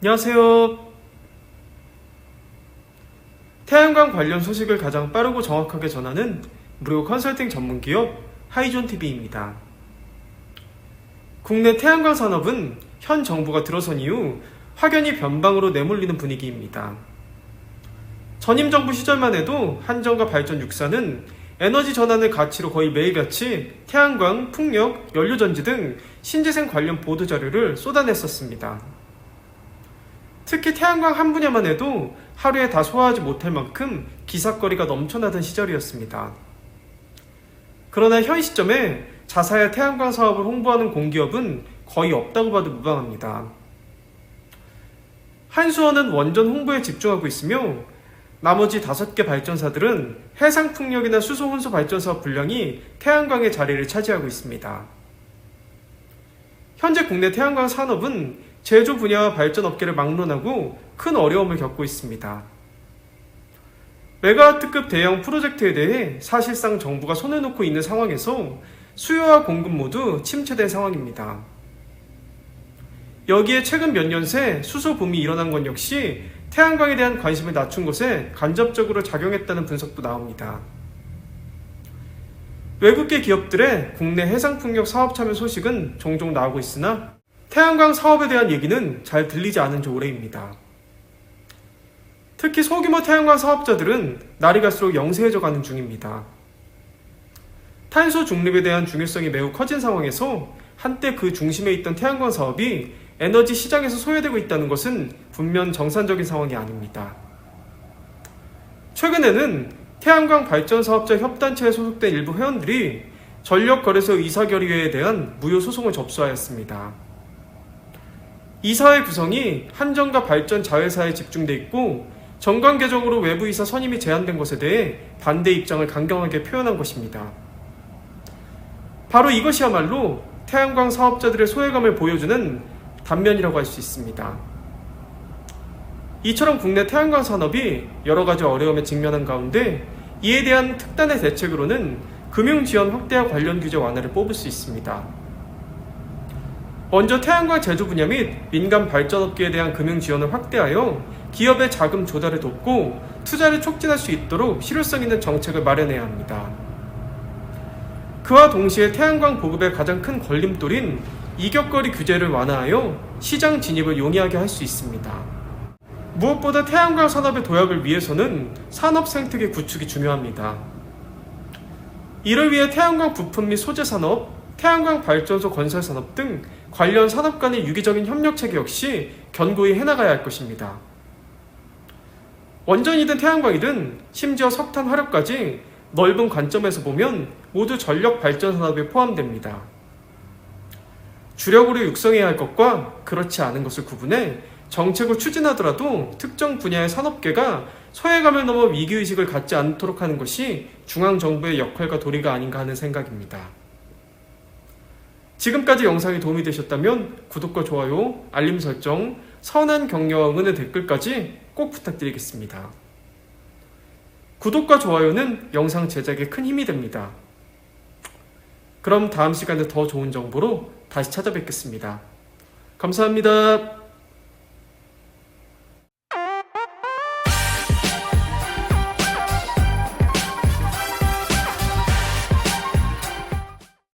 안녕하세요. 태양광 관련 소식을 가장 빠르고 정확하게 전하는 무료 컨설팅 전문기업 하이존TV입니다. 국내 태양광 산업은 현 정부가 들어선 이후 확연히 변방으로 내몰리는 분위기입니다. 전임 정부 시절만 해도 한전과 발전 6사는 에너지 전환의 가치로 거의 매일같이 태양광, 풍력, 연료전지 등 신재생 관련 보도자료를 쏟아냈었습니다. 특히 태양광 한 분야만 해도 하루에 다 소화하지 못할 만큼 기사거리가 넘쳐나던 시절이었습니다. 그러나 현 시점에 자사의 태양광 사업을 홍보하는 공기업은 거의 없다고 봐도 무방합니다. 한수원은 원전 홍보에 집중하고 있으며 나머지 5개 발전사들은 해상풍력이나 수소혼수 발전사업 분량이 태양광의 자리를 차지하고 있습니다. 현재 국내 태양광 산업은 제조 분야와 발전 업계를 막론하고 큰 어려움을 겪고 있습니다. 메가와트급 대형 프로젝트에 대해 사실상 정부가 손을 놓고 있는 상황에서 수요와 공급 모두 침체된 상황입니다. 여기에 최근 몇 년 새 수소 붐이 일어난 건 역시 태양광에 대한 관심을 낮춘 것에 간접적으로 작용했다는 분석도 나옵니다. 외국계 기업들의 국내 해상풍력 사업 참여 소식은 종종 나오고 있으나 태양광 사업에 대한 얘기는 잘 들리지 않은 지 오래입니다. 특히 소규모 태양광 사업자들은 날이 갈수록 영세해져 가는 중입니다. 탄소 중립에 대한 중요성이 매우 커진 상황에서 한때 그 중심에 있던 태양광 사업이 에너지 시장에서 소외되고 있다는 것은 분명 정상적인 상황이 아닙니다. 최근에는 태양광 발전 사업자 협단체에 소속된 일부 회원들이 전력거래소 이사결의회에 대한 무효 소송을 접수하였습니다. 이사회 구성이 한전과 발전 자회사에 집중돼 있고 정관 개정으로 외부 이사 선임이 제한된 것에 대해 반대 입장을 강경하게 표현한 것입니다. 바로 이것이야말로 태양광 사업자들의 소외감을 보여주는 단면이라고 할 수 있습니다. 이처럼 국내 태양광 산업이 여러 가지 어려움에 직면한 가운데 이에 대한 특단의 대책으로는 금융지원 확대와 관련 규제 완화를 뽑을 수 있습니다. 먼저 태양광 제조 분야 및 민간 발전업계에 대한 금융 지원을 확대하여 기업의 자금 조달을 돕고 투자를 촉진할 수 있도록 실효성 있는 정책을 마련해야 합니다. 그와 동시에 태양광 보급의 가장 큰 걸림돌인 이격거리 규제를 완화하여 시장 진입을 용이하게 할 수 있습니다. 무엇보다 태양광 산업의 도약을 위해서는 산업 생태계 구축이 중요합니다. 이를 위해 태양광 부품 및 소재 산업, 태양광 발전소 건설 산업 등 관련 산업 간의 유기적인 협력 체계 역시 견고히 해나가야 할 것입니다. 원전이든 태양광이든 심지어 석탄 화력까지 넓은 관점에서 보면 모두 전력 발전 산업에 포함됩니다. 주력으로 육성해야 할 것과 그렇지 않은 것을 구분해 정책을 추진하더라도 특정 분야의 산업계가 소외감을 넘어 위기의식을 갖지 않도록 하는 것이 중앙정부의 역할과 도리가 아닌가 하는 생각입니다. 지금까지 영상이 도움이 되셨다면 구독과 좋아요, 알림 설정, 선한 격려와 응원의 댓글까지 꼭 부탁드리겠습니다. 구독과 좋아요는 영상 제작에 큰 힘이 됩니다. 그럼 다음 시간에 더 좋은 정보로 다시 찾아뵙겠습니다. 감사합니다.